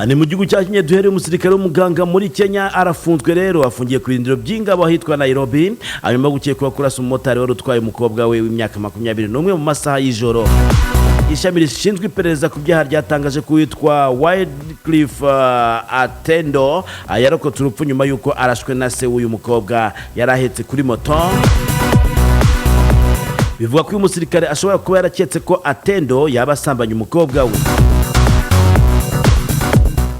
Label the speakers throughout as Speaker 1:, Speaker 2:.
Speaker 1: Ni mu gihugu cya Kenya duhereye umusirikare w'umuganga muri Kenya arafunzwe rero afungiye ku birindiro by'ingabo ahitwa Nairobi hanyuma gukekwa kurasa umumotari wari utwaye umukobwa we w'imyaka 21 mu masaha y'ijoro. Ishami rishinzwe iperereza ku byaha ryatangaje ko witwa Wycliffe Atendo yarokotse urupfu nyuma yuko arashwe na se w'uyu mukobwa yarahetse kuri moto. Bivuga ko uyu musirikare ashobora kuba yaraketse ko Atendo yaba asambanya umukobwa we.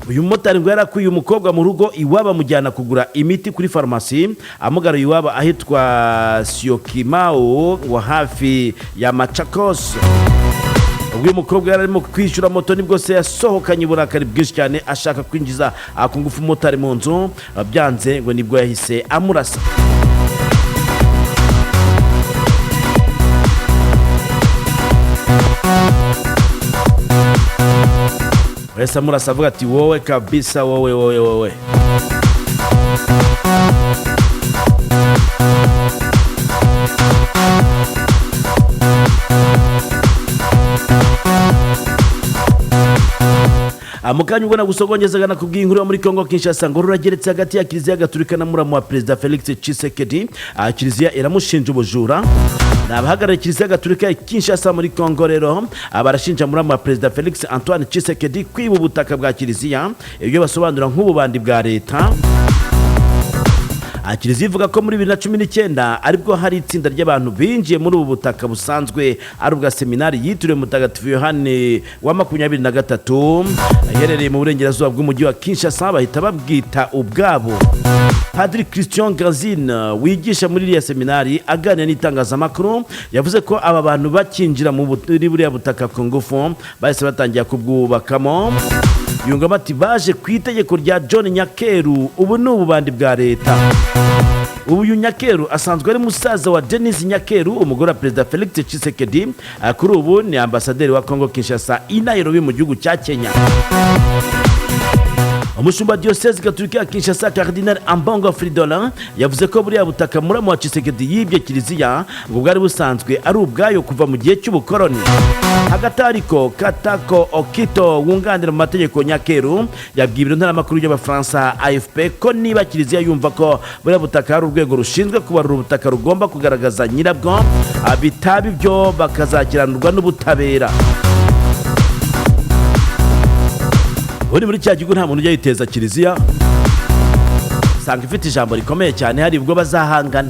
Speaker 1: Uyu mumotari ngo yarakuye umukobwa mu rugo iwaba mujyana kugura imiti kuri farumasi amugaruye iwaba ahitwa Syokimau wa hafi ya Machakos. Uyu mukobwa yararimo kwishyura moto nibwo se yasohokanye uburakari bwinshi cyane ashaka kwinjiza ku ngufu umumotari mu nzu byanze ngo nibwo yahise amurasa. Wesa murasa avuga ati wowe kabisa wowe. Amukanya ubona gusogongeza gana kubw'inkuru muri Kongo Kinshasa ngo rurageretse hagati ya Kiliziya Gatolika na muramu wa Perezida Felix Tshisekedi. Kiliziya iramushinja ubujura. Nabahagarariye Kiliziya Gatolika ya Kinshasa muri Kongo rero abarashinja muramu wa Perezida Felix Antoine Tshisekedi kwiba ubutaka bwa Kiliziya ibyo basobanura nk'ububandi bwa leta. Kiliziya ivuga ko muri 2019 aribwo hari itsinda ry'abantu binjiye muri ubu butaka busanzwe ari ubwa seminari yitiriwe Mutagatifu Yohane wa 23 aherereye mu burengerazuba bw'umujyi wa Kinshasa bahita babwita ubwabo. Padri Christian Gazine wigisha muri iriya seminari aganira n'itangazamakuru yavuze ko aba bantu bakinjira mu buriya butaka ku ngufu bahise batangira kubwubakamo. Yungamo ati baje ku itegeko rya John Nyakeru ubu ni ububandi bwa leta. Uyu Nyakeru asanzwe ari musaza wa Denis Nyakeru umugore wa Perezida Felix Tshisekedi kuri ubu ni ambasaderi wa Kongo Kinshasa i Nairobi mu gihugu cya Kenya. Umushumba Diocese Gatolika ya Kinshasa Cardinal Ambongo Fridola yavuze ko buriya butaka muramu wa Tshisekedi yibye Kiliziya ngo bwari busanzwe ari ubwayo kuva mu gihe cy'ubukoroni. Hagati ariko Katako Okito wunganira mu mategeko Nyakeru yabwiye ibiro ntaramakuru y'Abafaransa AFP ko niba Kiliziya yumva ko buriya butaka ari urwego rushinzwe kubarura ubutaka rugomba kugaragaza nyirabwo bitaba ibyo bakazakiranurwa n'ubutabera. Uri muri cya gihugu nta muntu ujya yiteza Kiliziya sanga ifite ijambo rikomeye cyane hari ubwo bazahangana.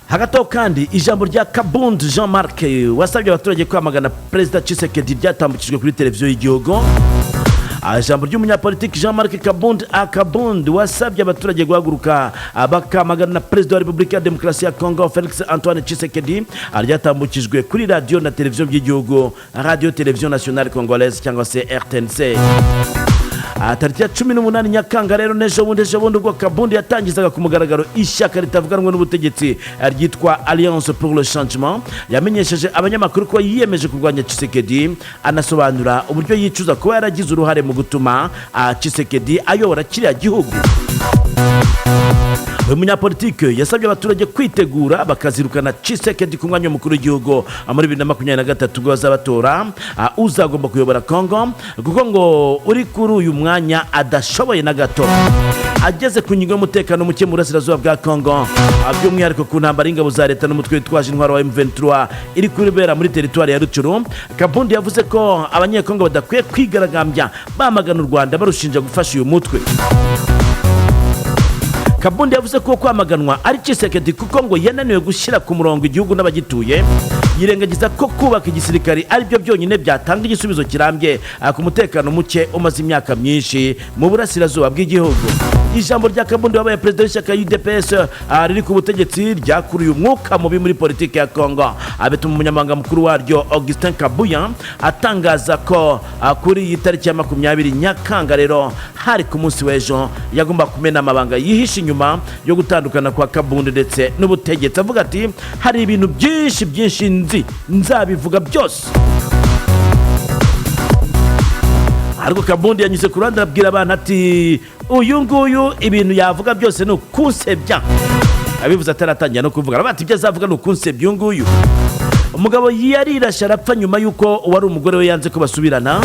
Speaker 1: Hagati kandi ijambo rya Kabund Jean-Marc wasabye abaturage kwamagana Perezida Tshisekedi ryatambukijwe kuri televiziyo y'igihugu. Ijambo ry'umunyapolitiki Jean-Marc Kabund wasabye abaturage guhaguruka bakamagana Perezida wa Repubulika ya Demokarasi ya Kongo Felix Antoine Tshisekedi ryatambukijwe kuri radio na televiziyo by'igihugu Radio Television Nationale Congolaise cyangwa se RTNC. Tariki ya 18 Nyakanga rero nejo bundi ubwo Kabundi yatangizaga ku mugaragaro ishyaka ritavuganwa n'ubutegetsi ryitwa Alliance pour le Changement yamenyesheje abanyamakuru ko yiyemeje kurwanya Tshisekedi anasobanura uburyo yicuza ko yaragize uruhare mu gutuma Tshisekedi ayobora kiriya gihugu. Uyu munyapolitike yasabye abaturage kwitegura bakazirukana Tshisekedi ku mwanya mukuru w'igihugu muri 2023 ubwo bazabatora uzagomba kuyobora Kongo kuko ngo uri kuri uyu mwanya adashoboye na gato. Ageze ku ngingo y'umutekano muke mu burasirazuba bwa Kongo by'umwihariko ku ntambara y'ingabo za leta n'umutwe witwaje intwaro wa M23 iri kubera muri teritwari ya Rutshuru. Kabundi yavuze ko abanyekongo badakwiye kwigaragambya bamagana u Rwanda barushinja gufasha uyu mutwe. Kabundi yavuze ko kwamaganwa ari Tshisekedi kuko ngo yananiwe gushyira ku murongo igihugu n'abagituye yirengagiza ko kubaka igisirikari ari byo byonyine byatanga igisubizo kirambye ku mutekano muke umaze imyaka myinshi mu burasirazuba bw'igihugu. Ijambo rya Kabundi wabaye perezida w'ishyaka UDPS riri ku butegetsi ryakuruye umwuka mubi muri politiki ya Kongo abetuma umunyamabanga mukuru waryo Augustin Kabuya atangaza ko kuri iyi tariki ya 20 Nyakanga rero hari ku munsi w'ejo yagomba kumena amabanga yihishe inyuma yo gutandukana kwa Kabundi ndetse n'ubutegetsi. Avuga ati hari ibintu byinshi nzabivuga byose. Ariko Kabundi yanyuze ku ruhande arabwira abantu ati uyu nguyu ibintu yavuga byose ni ukunsebya. Abivuze ataratangira no kuvuga bati ibyo azavuga ni ukunsebya uyu nguyu. Umugabo yarirashe arapfa nyuma yuko wari umugore we yanze ko basubirana.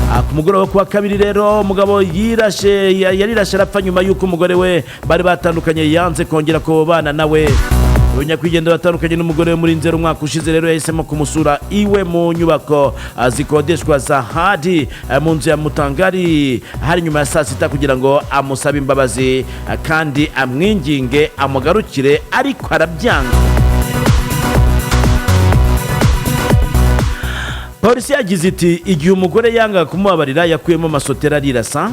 Speaker 1: ku mugoroba wo kuwa kabiri rero umugabo yarirashe arapfa nyuma y'uko umugore we bari batandukanye yanze kongera kubana nawe. Nyakwigendera batandukanye n'umugore we muri Nzeri umwaka ushize rero yahisemo kumusura iwe mu nyubako zikodeshwa za Hadi mu nzu ya Mutangari hari nyuma ya saa sita kugira ngo amusabe imbabazi kandi amwinginge amugarukire, ariko arabyanga. Polisi yagize iti igihe umugore yanga kumubabarira yakuyemo amasotera arirasa.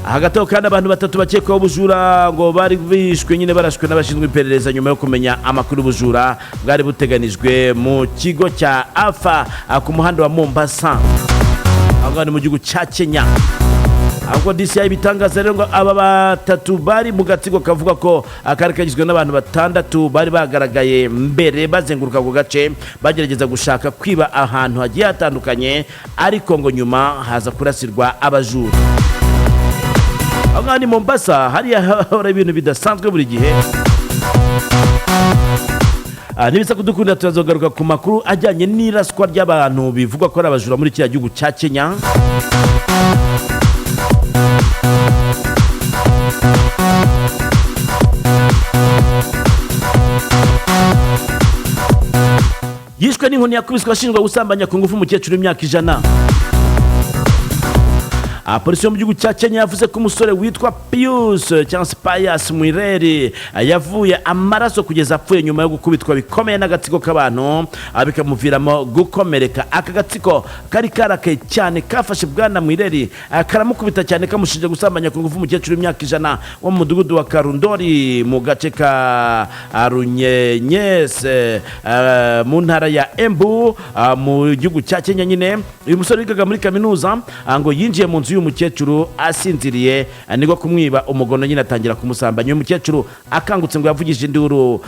Speaker 1: Hagati aho kandi abantu batatu bakekwaho ubujura ngo bari bishwe nyine barashwe n'abashinzwe iperereza nyuma yo kumenya amakuru y'ubujura bwari buteganijwe mu kigo cya Alpha ku muhanda wa Mombasa aho ni mu gihugu cya Kenya. Ahubwo DCI bitangaza rero ngo aba batatu bari mu gatsiko kavuga ko akari kagizwe n'abantu batandatu bari bagaragaye mbere bazenguruka ku gace bagerageza gushaka kwiba ahantu hagiye hatandukanye, ariko ngo nyuma haza kurasirwa abajura. Aho ni Mombasa hariya hahora ibintu bidasanzwe buri gihe. Nibisa kudukunda turazogaruka ku makuru ajyanye n'iraswa ry'abantu bivugwa ko ari abajura muri kiriya gihugu cya Kenya. Yishwe n'inkoni yakubiswe ashinjwa gusambanya ku ngufu umukecuru w'imyaka 100. Polisi yo mu gihugu cya Kenya yavuze ko umusore witwa Pius cyangwa se Pius Mwireri yavuye amaraso kugeza apfuye nyuma yo gukubitwa bikomeye n'agatsiko k'abantu bikamuviramo gukomereka. Aka gatsiko kari karakaye cyane kafashe bwana Mwireri karamukubita cyane kamushinja gusambanya ku ngufu umukecuru w'imyaka 100 wo mu mudugudu wa Karundori mu gace ka Runyenyese mu ntara ya Embu mu gihugu cya Kenya nyine. Uyu musore wigaga muri kaminuza ngo yinjiye mu nzu y'umukecuru asinziriye niko kumwiba umugono nyine atangira kumusambanya. Uyu mukecuru akangutse ngo yavugije induru,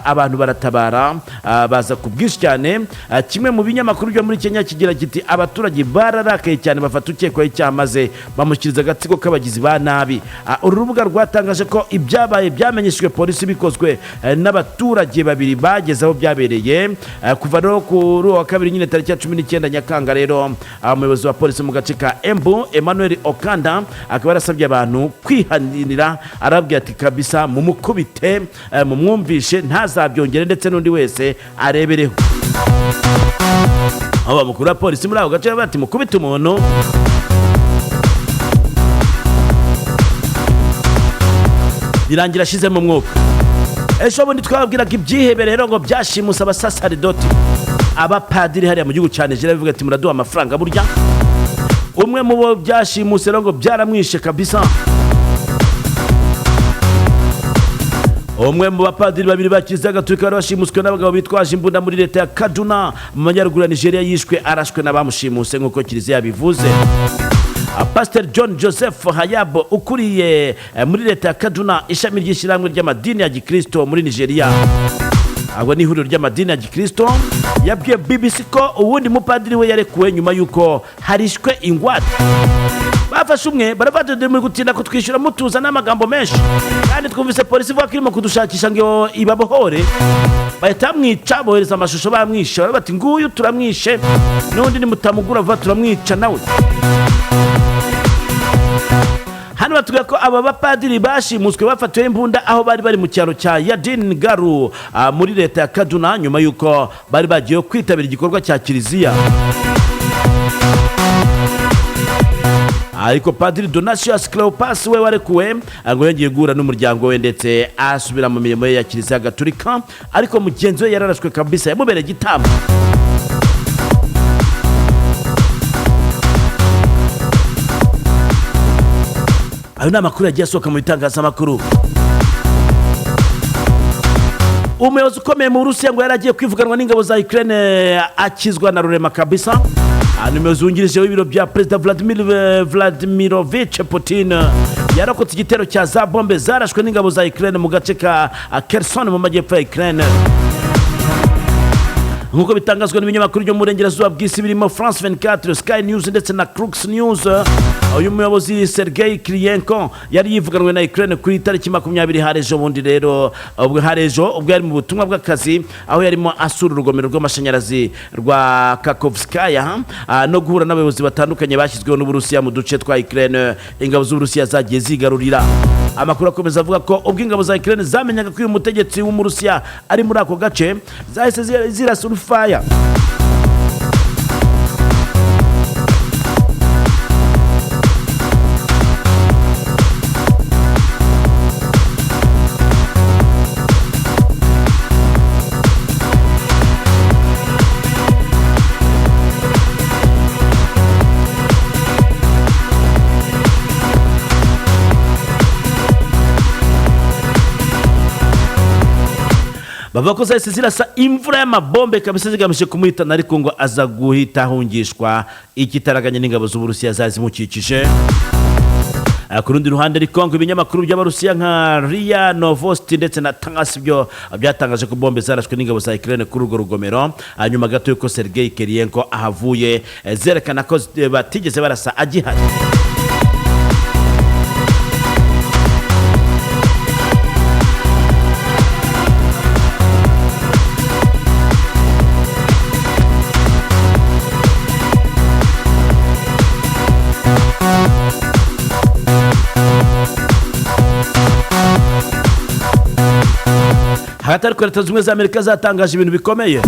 Speaker 1: abantu baratabara baza ku bwinshi cyane. Kimwe mu binyamakuru byo muri Kenya kigira kiti abaturage bararakaye cyane bafata ukekwaho icyaha maze bamushyikiriza agatsiko k'abagizi ba nabi. Uru rubuga rwatangaje ko ibyabaye byamenyeshejwe polisi bikozwe n'abaturage babiri bageze aho byabereye kuva rero kuri wa kabiri nyine tariki ya 19 Nyakanga. Rero umuyobozi wa polisi mu gace ka Embu Emmanuel Okanda akaba yarasabye abantu kwihanira, arabwira ati kabisa mumukubite mumwumvishe ntazabyongere ndetse n'undi wese arebereho. Aba mukuru wa polisi muri ako gace bati mukubite umuntu. Birangira ashize mu mwuka. Ejo bundi twababwiraga ibyihebere rero ngo byashimusa abasasaridoti abapadiri hariya mu gihugu cya Nigeria bivuga ati muraduha amafaranga burya. Umwe mu bo byashimuse rero ngo byaramwishe kabisa. Umwe mu bapadiri babiri ba Kiliziya Gatolika bashimuswe n'abagabo bitwaje imbunda muri leta ya Kaduna mu majyaruguru ya Nigeria, yishwe arashwe n'abamushimuse nk'uko Kiliziya bivuze. Pastor John Joseph Hayabo ukuriye muri leta ya Kaduna ishami ry'ishyirahamwe ry'amadini ya Gikristo muri Nigeria, abo ni ihuriro ry'amadini ya Gikristo, yabwiye BBC ko uwundi mupadiri we yarekuwe nyuma y'uko harishwe ingwate. Bafashe umwe baravadode muri gutinda ko twishyura mutuza n'amagambo menshi, kandi twumvise polisi ivuga ko irimo kudushakisha ngo ibabohore. Bahita mwica, bohereza amashusho bamwishe, bati nguyu turamwishe n'undi nimutamugura vuba turamwica nawe. Hano batubwira ko aba bapadiri bashimuswe bafatiwe imbunda aho bari bari mu cyaro cya Yadin Garu muri leta ya Kaduna nyuma y'uko bari bagiye kwitabira igikorwa cya Kiliziya. Ariko Padiri Donatius Cleopas we warekuwe ngo yongeye guhura n'umuryango we ndetse asubira mu mirimo ye ya Kiliziya Gatolika, ariko mugenzi we yararashwe kabisa, yamubereye igitambo. Ayo ni amakuru yagiye asohoka mu bitangazamakuru. Umuyobozi ukomeye mu Burusiya ngo yaragiye kwivuganwa n'ingabo za Ukraine akizwa na rurema kabisa. Umuyobozi wungirije w'ibiro bya Perezida Vladimirovich Putin yarokotse igitero cya za bombe zarashwe n'ingabo za Ukraine mu gace ka Kherson mu majyepfo ya Ukraine. nk'uko bitangazwa n'ibinyamakuru byo mu burengerazuba bw'isi birimo France 24, Sky News ndetse na Crux News. Uyu muyobozi Sergei Kiryenko yari yivuganwe na Ukraine kuri tariki 20 harejo bundi rero ubwo yari mu butumwa bw'akazi aho yarimo asura urugomero rw'amashanyarazi rwa Kakhovskaya no guhura n'abayobozi batandukanye bashyizweho n'Uburusiya mu duce twa Ukraine ingabo z'Uburusiya zagiye zigarurira. Amakuru akomeza avuga ko ubwo ingabo za Ukraine zamenyaga ko uyu mutegetsi w'Umurusiya ari muri ako gace zahise zirasa urufaya. Bavuga ko zahise zirasa imvura y'amabombe kabisa zigamije kumuhitana, ariko ngo aza guhita ahungishwa ikitaraganya n'ingabo z'Uburusiya zazimukikije. Ku rundi ruhande ariko ngo ibinyamakuru by'Abarusiya nka RIA Novosti ndetse na TASS byo byatangaje ko bombe zarashwe n'ingabo za Ukraine kuri urwo rugomero, hanyuma gato yuko Sergei Kiryenko ahavuye zerekana ko batigeze barasa agihari. Hagati ariko Leta Zunze Ubumwe za Amerika zatangaje ibintu bikomeye,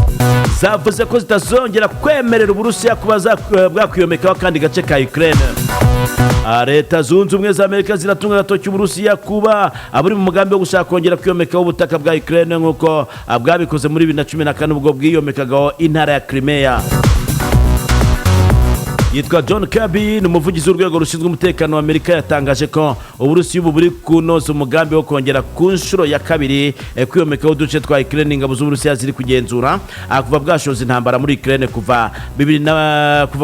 Speaker 1: zavuze ko zitazongera kwemerera Uburusiya kuba bwakwiyomekaho kandi gace ka Ukraine. Leta Zunze Ubumwe za Amerika ziratunga agatoki Uburusiya kuba aburi mu mugambi wo gushaka kongera kwiyomekaho ubutaka bwa Ukraine nk'uko bwabikoze muri 2014 ubwo bwiyomekagaho intara ya Crimea. Yitwa John Kirby, ni umuvugizi w'urwego rushinzwe umutekano wa Amerika, yatangaje ko Uburusiya ubu buri kunoza umugambi wo kongera ku nshuro ya kabiri kwiyomekaho uduce twa Ukraine ingabo z'Uburusiya ziri kugenzura kuva bwashoza intambara muri Ukraine kuva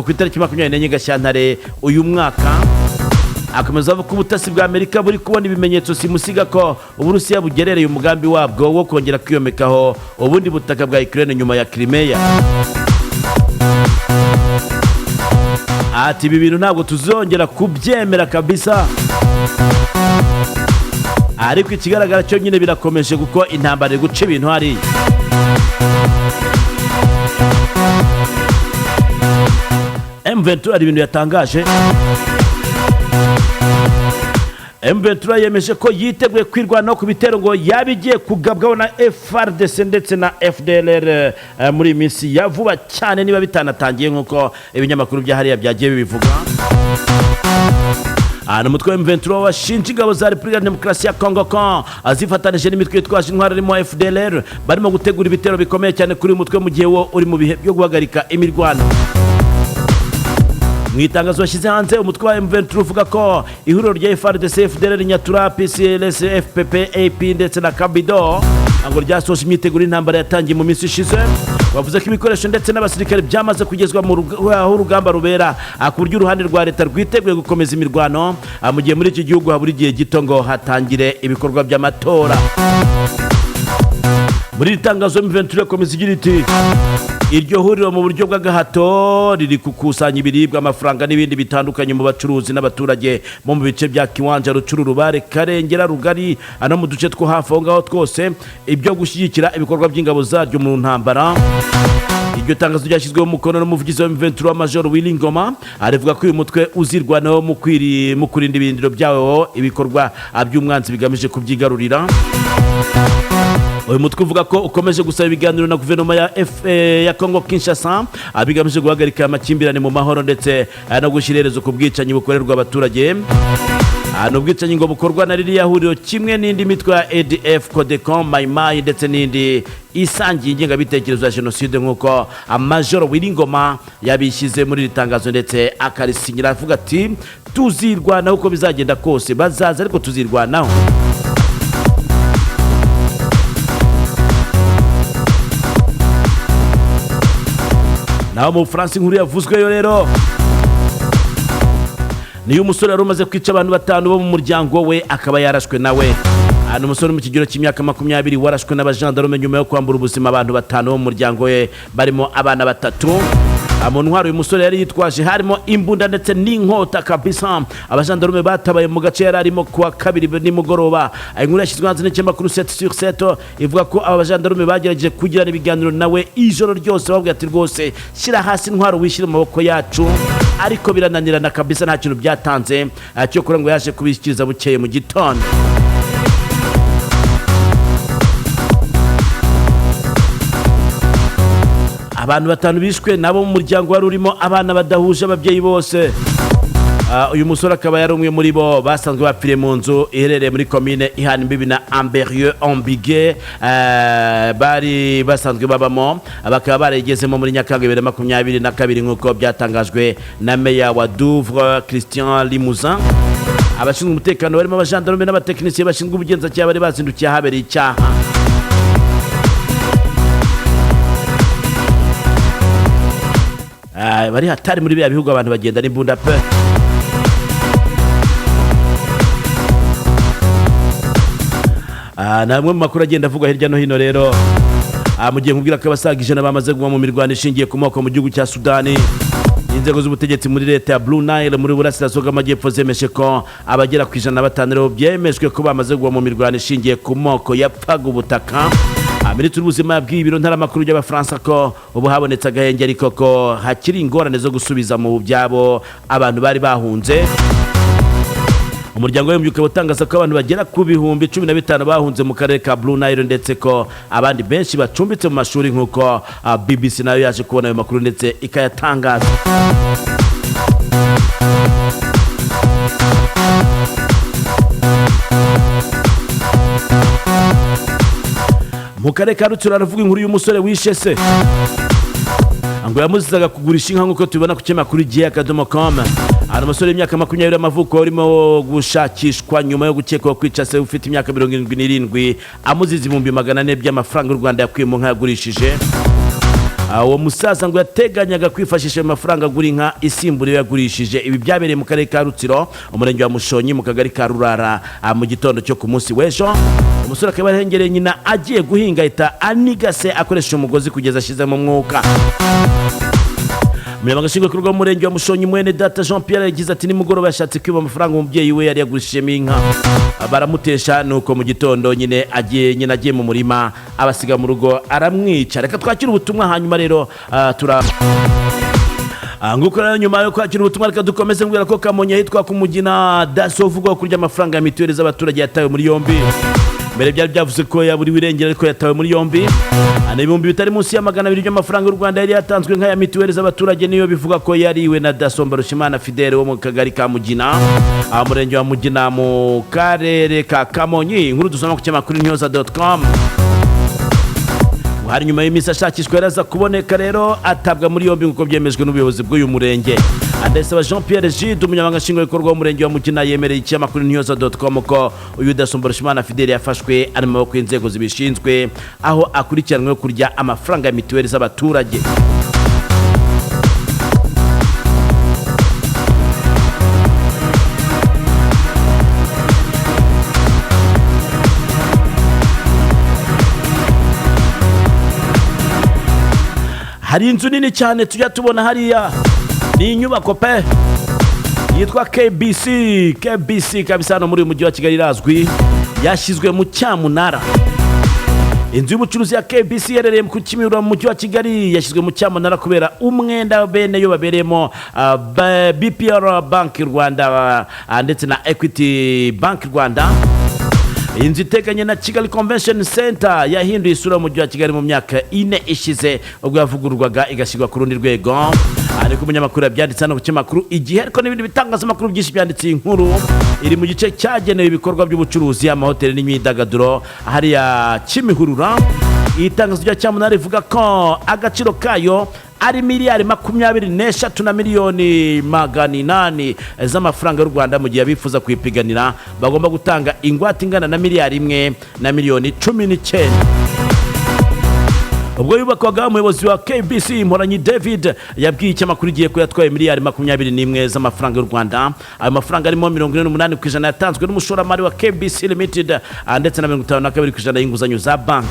Speaker 1: ku itariki 24 Gashyantare uyu mwaka. Akomeza avuga ko ubutasi bwa Amerika buri kubona ibimenyetso simusiga ko Uburusiya bugerereye umugambi wabwo wo kongera kwiyomekaho ubundi butaka bwa Ukraine nyuma ya Crimea. Ati ibi bintu ntabwo tuzongera kubyemera kabisa, ariko ikigaragara cyo nyine birakomeje kuko intambara iri guca ibintu hari. M23 ari ibintu yatangaje. M23 yemeje ko yiteguye kwirwanaho ku bitero ngo yabigiye kugabwaho na FARDC ndetse na FDLR muri minsi ya vuba cyane, niba bitanatangiye nk'uko ibinyamakuru bya hariya byagiye bibivuga. Umutwe wa M23 washinje ingabo za Repubulika Demokarasi ya Kongo ko azifatanije n'imitwe yitwaje intwaro arimo FDLR barimo gutegura ibitero bikomeye cyane kuri uyu mutwe mu gihe wo uri mu bihe byo guhagarika imirwano. Mu itangazo washyize hanze umutwe wa M23 uvuga ko ihuriro rya FARDC, FDLR, Nyatura, PCLS, FPP, AP ndetse na Kabido ngo ryasoje imyiteguro y'intambara yatangiye mu minsi ishize. Bavuze ko ibikoresho ndetse n'abasirikare byamaze kugezwa mu urugamba rubera ku buryo uruhande rwa leta rwiteguye gukomeza imirwano mu gihe muri iki gihugu habura igihe gito ngo hatangire ibikorwa by'amatora. Muri iri tangazo M23 yakomeza igira iti iryo huriro mu buryo bw'agahato riri kukusanya ibiribwa, amafaranga n'ibindi bitandukanye mu bacuruzi n'abaturage mu bice bya Kiwanja, Rucuru, Rubare, Karengera, Rugari no mu duce two hafi aho ngaho twose, ibyo gushyigikira ibikorwa by'ingabo zaryo mu ntambara. Iryo tangazo ryashyizweho umukono n'umuvugizi wa M23 Major Willy Ngoma, arivuga ko uyu mutwe uzirwanaho mu kurinda ibirindiro byawo ibikorwa by'umwanzi bigamije kubyigarurira. Uyu mutwe uvuga ko ukomeje gusaba ibiganiro na guverinoma ya Kongo Kinshasa bigamije guhagarika amakimbirane mu mahoro ndetse no gushyira iherezo ku bwicanyi bukorerwa abaturage. N'ubwicanyi ngo bukorwa na ririya huriro kimwe n'indi mitwe ya ADF, Codecom, Maimai ndetse n'indi isangiye ingengabitekerezo ya jenoside nk'uko Major Willy Ngoma yabishyize muri iri tangazo ndetse akarisinyira avuga ati tuzirwanaho uko bizagenda kose, bazaza ariko tuzirwanaho. Naho mu Bufaransa inkuru yavuzweyo rero niyo umusore yari umaze kwica abantu 5 bo mu muryango we akaba yarashwe nawe. umusore mu kigero cy'imyaka 20 warashwe n'abajandarume nyuma yo kwambura ubuzima abantu batanu bo mu muryango we barimo abana batatu. Mu ntwaro uyu musore yari yitwaje harimo imbunda ndetse n'inkota kabisa. Abajandarume batabaye mu gace yari arimo kuwa kabiri nimugoroba. Inkuru yashyizwe hanze n'ikinyamakuru 7/7 ivuga ko aba bajandarume bagerageje kugirana ibiganiro nawe ijoro ryose bavuga ati rwose shyira hasi intwaro wishyire mu maboko yacu, ariko birananirana kabisa, nta kintu byatanze. Cyo kora ngo yaje kubishyikiriza bukeye mu gitondo. Abantu batanu bishwe nabo mu muryango wari urimo abana badahuje ababyeyi bose. Uyu musore akaba yari umwe muri bo basanzwe bapfiriye mu nzu iherereye muri commune ihana imbibi na Amberieu-Ambiguë, bari basanzwe babamo. Bakaba barigezemo muri Nyakanga 2022 nk'uko byatangajwe na meya wa Douvres Christian Limousin. Abashinzwe umutekano barimo abajandarume n'abatekinisiye bashinzwe ubugenzacyaha bari bazindukiye ahabereye icyaha. Bari hatari muri bya bihugu abantu bagenda n'imbunda pe. Namwe mu makuru agenda avugwa hirya no hino rero, mugiye kubwira ko abasaga 100 bamaze kuva mu mirwano ishingiye ku moko mu gihugu cya Sudani. Inzego z'ubutegetsi muri leta ya Blue Nile muri burasirazuba bw'amajyepfo zemeshe ko abagera ku 105 rero byemejwe ko bamaze kuva mu mirwano ishingiye ku moko yapfaga ubutaka. Minisitiri w'ubuzima yabwiye ibiro ntaramakuru by'abafaransa ko ubu habonetse agahenge ariko ko hakiri ingorane zo gusubiza mu byabo abantu bari bahunze. Umuryango w'imbyuka utangaza ko abantu bagera ku bihumbi 15 bahunze mu karere ka Blue Nile ndetse ko abandi benshi bacumbitse mu mashuri nk'uko BBC nayo yaje kubona ayo makuru ndetse ikayatangaza. Mu karere ka Rutsiro aravuga inkuru y'umusore wishe se ngo yamuzizaga kugurisha inka nk'uko tubibona ku kinyamakuru gihe.com. Umusore w'imyaka 20 y'amavuko urimo gushakishwa nyuma yo gukekwaho kwica se ufite imyaka 77 amuziza 400 by'amafaranga y'u Rwanda yakuye mu nka yagurishije. Uwo musaza ngo yateganyaga kwifashisha amafaranga agura inka isimbura yagurishije. Ibi byabereye mu karere ka Rutsiro umurenge wa Mushonyi mu kagari ka Rurara mu gitondo cyo ku munsi w'ejo. Umusore akaba yarengereye nyina agiye guhinga ahita anigase akoresha umugozi kugeza ashizemo umwuka. Umunyamabanga nshingwabikorwa w'umurenge wa Mushonyi mwene data Jean Pierre yagize ati nimugoroba yashatse kwiba amafaranga umubyeyi we yari yagurishijemo inka, baramutesha nuko mu gitondo nyine agiye mu murima abasiga mu rugo aramwica. Reka twakira ubutumwa hanyuma rero nguko rero nyuma yo kwakira ubutumwa reka dukomeze mbwira ko Kamonyi hitwa ku Mugina Daso uvugwa kurya amafaranga ya mituweli z'abaturage yatawe muri yombi. Mbere byari byavuze ko yaburiwe irengero ariko yatawe muri yombi. Ibihumbi bitari munsi ya 200 by'amafaranga y'u Rwanda yari yatanzwe nka ya mituweli z'abaturage niyo bivuga ko yariwe na Daso Mbarushimana Fidele wo mu kagari ka Mugina, umurenge wa Mugina mu karere ka Kamonyi. Inkuru dusoma ku kinyamakuru kinyarwanda.com. Hari nyuma y'imisi ashakishwa yaraza kuboneka rero atabwa muri yombi nk'uko byemejwe n'ubuyobozi bw'uyu murenge. Ndayisaba Jean Pierre Gide umunyamabanga nshingwabikorwa w'umurenge wa Mugina yemereye ikinyamakuru kinyarwanda.com ko uyu Daso Mbarushimana Fidele yafashwe ari mu maboko y'inzego zibishinzwe aho akurikiranwe kurya amafaranga ya mituweli z'abaturage. Hari inzu nini cyane tujya tubona hariya, ni inyubako pe yitwa KBC kabisa hano muri mujyi wa Kigali irazwi, yashyizwe mu Cyamunara. Inzu y'ubucuruzi ya KBC yerereye ku Kimihurura mu mujyi wa Kigali yashyizwe mu Cyamunara kubera umwenda bene yo baberemo BPR Bank Rwanda ndetse na Equity Bank Rwanda. Inzu iteganye na Kigali Convention Center yahinduye isura mu mujyi wa Kigali mu myaka 4 ishize ubwo yavugururwaga igashyirwa ku rundi rwego. Ariko umunyamakuru yabyanditse hano ku kinyamakuru Igihe ariko n'ibindi bitangazamakuru byinshi byanditse inkuru iri mu gice cyagenewe ibikorwa by'ubucuruzi amahoteli n'imyidagaduro hariya Kimihurura. Itangazo rya Cyamunara rivuga ko agaciro kayo ari miliyari 23 na miliyoni 800 z'amafaranga y'u Rwanda mu gihe abifuza kwipiganira bagomba gutanga ingwate ingana na miliyari 1 na miliyoni 19. ubwo yubakwaga umuyobozi wa KBC Mporanyi David yabwiye icyamakuru igiye ko yatwaye miliyari 21 z'amafaranga y'u Rwanda. Ayo mafaranga arimo 48% yatanzwe n'umushoramari wa KBC Limited ndetse na 52% y'inguzanyo za banki.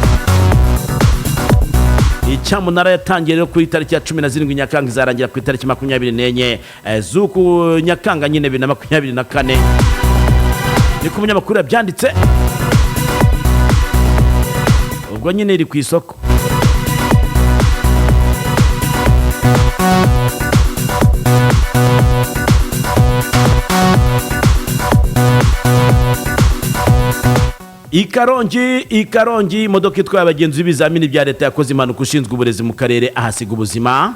Speaker 1: Icyamunara yatangiye rero ku itariki ya 17 Nyakanga izarangira ku itariki 24 z'uku Nyakanga nyine 2024. Ni ku munyamakuru yabyanditse ubwo nyine iri ku isoko. Ikarongi imodoka itwaye abagenzi b'ibizamini bya leta yakoze impanuka ushinzwe uburezi mu karere ahasiga ubuzima.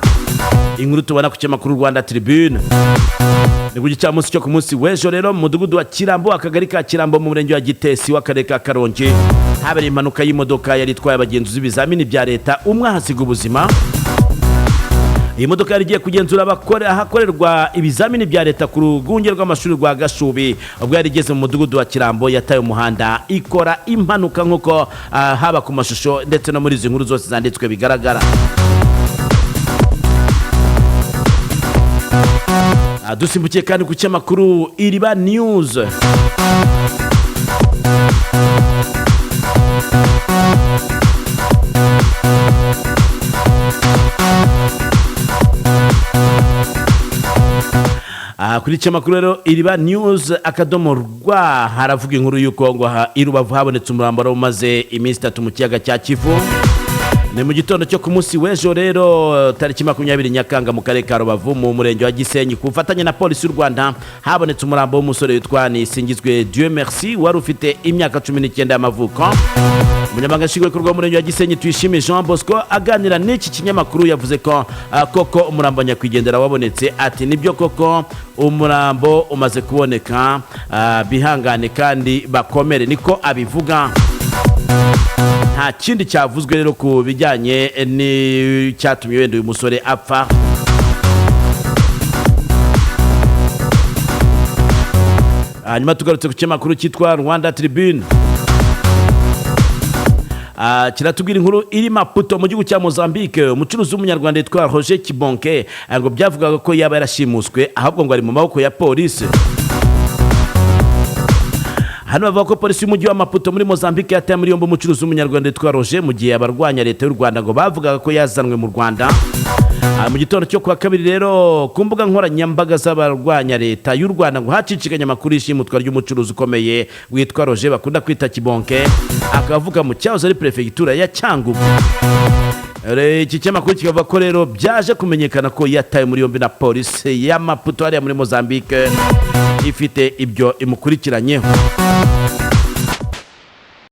Speaker 1: Inkuru tubona ku cyamakuru Rwanda Tribune. Ni ku gicamunsi cyo ku munsi w'ejo rero mu mudugudu wa Kirambo, akagari ka Kirambo mu murenge wa Gitesi w'akarere ka Karongi, habereye impanuka y'imodoka yari itwaye abagenzi b'ibizamini bya leta, umwe ahasiga ubuzima. Iyi modoka yari igiye kugenzura ahakorerwa ibizamini bya leta ku rwunge rw'amashuri rwa Gashubi, ubwo yari igeze mu mudugudu wa Kirambo yataye umuhanda ikora impanuka nk'uko haba ku mashusho ndetse no muri izi nkuru zose zanditswe bigaragara. Dusimbukiye kandi ku cyamakuru Iriba News. Kuri cyamakuru rero Iriba News akadomo rwa haravuga inkuru y'uko ngo i Rubavu habonetse umurambo umaze iminsi 3 mu kiyaga cya Kivu. Ni mu gitondo cyo ku munsi w'ejo rero tariki 20 Nyakanga mu karere ka Rubavu mu murenge wa Gisenyi ku bufatanye na polisi y'u Rwanda habonetse umurambo w'umusore witwa Nisingizwe Dieu Merci wari ufite imyaka 19 y'amavuko. Umunyamabanga nshingwabikorwa w'umurenge wa Gisenyi Tuyishime Jean Bosco aganira n'iki kinyamakuru yavuze ko koko umurambo nyakwigendera wabonetse, ati nibyo koko umurambo umaze kuboneka, bihangane kandi bakomere, niko abivuga. Nta kindi cyavuzwe rero ku bijyanye n'icyatumye wenda uyu musore apfa. Hanyuma tugarutse ku cyamakuru cyitwa Rwanda Tribune. Kiratubwira inkuru iri Maputo mu gihugu cya Mozambique. Umucuruzi w'umunyarwanda yitwa Roger Kibonke ngo byavugaga ko yaba yarashimuswe, ahubwo ngo ari mu maboko ya polisi. Hano bavuga ko polisi y'umujyi wa Maputo muri Mozambique yataye muri yombi umucuruzi w'umunyarwanda yitwa Roger mu gihe abarwanya leta y'u Rwanda ngo bavugaga ko yazanwe mu Rwanda. Mu gitondo cyo kwa kabiri rero ku mbuga nkoranyambaga z'abarwanya leta y'u Rwanda ngo hacicikanye amakuru y'ishimutwa ry'umucuruzi ukomeye witwa Roger bakunda kwita Kibonke, akavuga mu cyahoze ari prefecture ya Cyangugu. Iki cyamakuru kikavuga ko rero byaje kumenyekana ko yataye muri yombi na polisi ya Maputo hariya muri Mozambique ifite ibyo imukurikiranyeho.